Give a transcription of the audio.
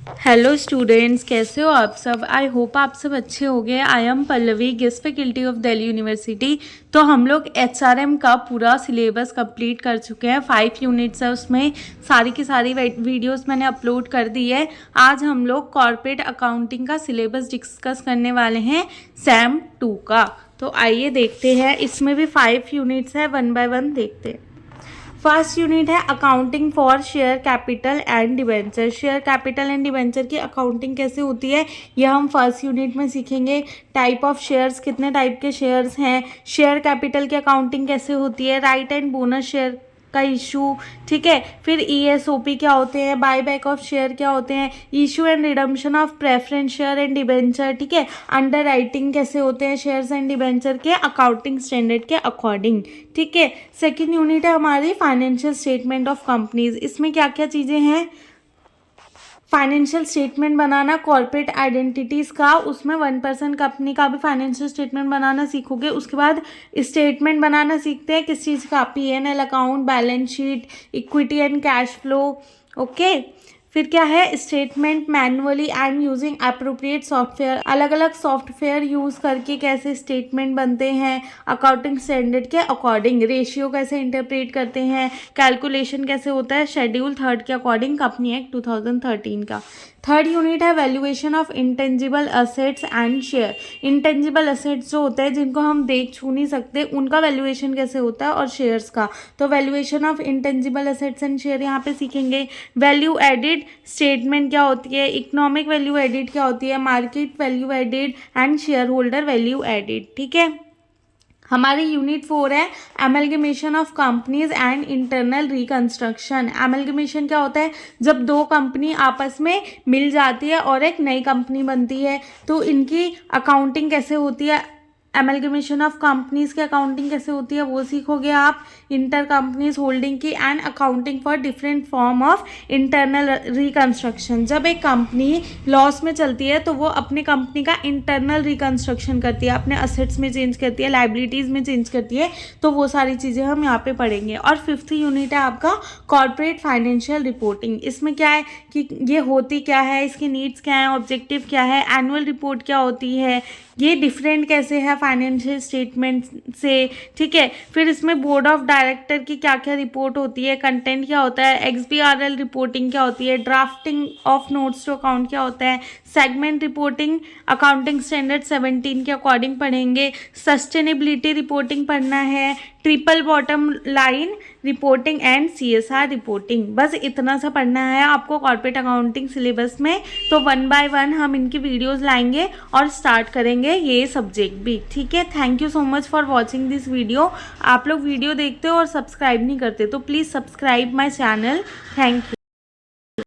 Hello students, कैसे हो आप सब। आई होप आप सब अच्छे हो गए। I am Pallavi, guest faculty of Delhi university. तो हम लोग एचआरएम का पूरा सिलेबस कंप्लीट कर चुके हैं। 5 यूनिट्स है, उसमें सारी की सारी वीडियोस मैंने अपलोड कर दी है। आज हम लोग कॉर्पोरेट अकाउंटिंग का सिलेबस डिस्कस करने वाले हैं, सेम 2 का। तो आइए देखते हैं, इसमें भी 5 यूनिट्स है, 1 बाय 1 देखते हैं। फर्स्ट यूनिट है accounting for share capital and debenture. Share capital and debenture की अकाउंटिंग कैसे होती है, यह हम फर्स्ट यूनिट में सीखेंगे। टाइप ऑफ शेयर्स, कितने टाइप के शेयर्स हैं, शेयर कैपिटल की अकाउंटिंग कैसे होती है, राइट एंड बोनस शेयर का इशू, ठीक है। फिर ESOP क्या होते हैं, बाय बैक ऑफ शेयर क्या होते हैं, issue and redemption of preference share and debenture, ठीक है। अंडर राइटिंग कैसे होते हैं शेयर्स एंड डिबेंचर के अकाउंटिंग स्टैंडर्ड के अकॉर्डिंग, ठीक है। सेकेंड यूनिट है हमारी फाइनेंशियल स्टेटमेंट ऑफ कंपनीज। इसमें क्या क्या चीज़ें हैं, फाइनेंशियल स्टेटमेंट बनाना कॉर्पोरेट आइडेंटिटीज़ का, उसमें 1% कंपनी का भी फाइनेंशियल स्टेटमेंट बनाना सीखोगे। उसके बाद स्टेटमेंट बनाना सीखते हैं किस चीज़ का, P&L account, balance sheet, equity and cash flow, okay. फिर क्या है, statement manually and using appropriate software. अलग अलग सॉफ्टवेयर यूज़ करके कैसे स्टेटमेंट बनते हैं अकाउंटिंग स्टैंडर्ड के अकॉर्डिंग। रेशियो कैसे इंटरप्रेट करते हैं, कैलकुलेशन कैसे होता है शेड्यूल 3 के अकॉर्डिंग, कंपनी एक्ट 2013 का। थर्ड यूनिट है valuation of intangible assets and share. Intangible assets जो होते हैं जिनको हम देख छू नहीं सकते, उनका वैल्यूएशन कैसे होता है, और शेयर्स का। तो valuation of intangible assets and share यहाँ पे सीखेंगे। वैल्यू एडिड स्टेटमेंट क्या होती है, इकोनॉमिक वैल्यू एडिड क्या होती है, market value added and share holder value added, ठीक है। हमारी यूनिट 4 है amalgamation of companies and internal reconstruction. Amalgamation क्या होता है, जब 2 कंपनी आपस में मिल जाती है और एक नई कंपनी बनती है, तो इनकी अकाउंटिंग कैसे होती है, एमलगमेशन ऑफ कंपनीज की अकाउंटिंग कैसे होती है वो सीखोगे आप। इंटर कंपनीज होल्डिंग की and accounting for different form of internal reconstruction. जब एक कंपनी लॉस में चलती है तो वो अपनी कंपनी का इंटरनल रिकंस्ट्रक्शन करती है, अपने असेट्स में चेंज करती है, लाइबिलिटीज़ में चेंज करती है। तो वो सारी चीज़ें हम यहाँ पे पढ़ेंगे। और 5th यूनिट है आपका कॉर्पोरेट फाइनेंशियल रिपोर्टिंग। इसमें क्या है कि ये होती क्या है, इसकी नीड्स क्या है, ऑब्जेक्टिव क्या है, एनुअल रिपोर्ट क्या होती है, ये डिफरेंट कैसे है फाइनेंशियल स्टेटमेंट से, ठीक है। फिर इसमें बोर्ड ऑफ डायरेक्टर की क्या क्या रिपोर्ट होती है, कंटेंट क्या होता है, XBRL रिपोर्टिंग क्या होती है, drafting of notes to account क्या होता है, सेगमेंट रिपोर्टिंग अकाउंटिंग स्टैंडर्ड 17 के अकॉर्डिंग पढ़ेंगे। सस्टेनेबिलिटी रिपोर्टिंग पढ़ना है, triple bottom line reporting and CSR reporting. बस इतना सा पढ़ना है आपको कॉर्पोरेट अकाउंटिंग सिलेबस में। तो 1 बाय 1 हम इनकी वीडियोस लाएंगे और स्टार्ट करेंगे ये सब्जेक्ट भी, ठीक है। Thank you so much for watching this video. आप लोग वीडियो देखते हो और सब्सक्राइब नहीं करते तो please subscribe my channel. Thank you.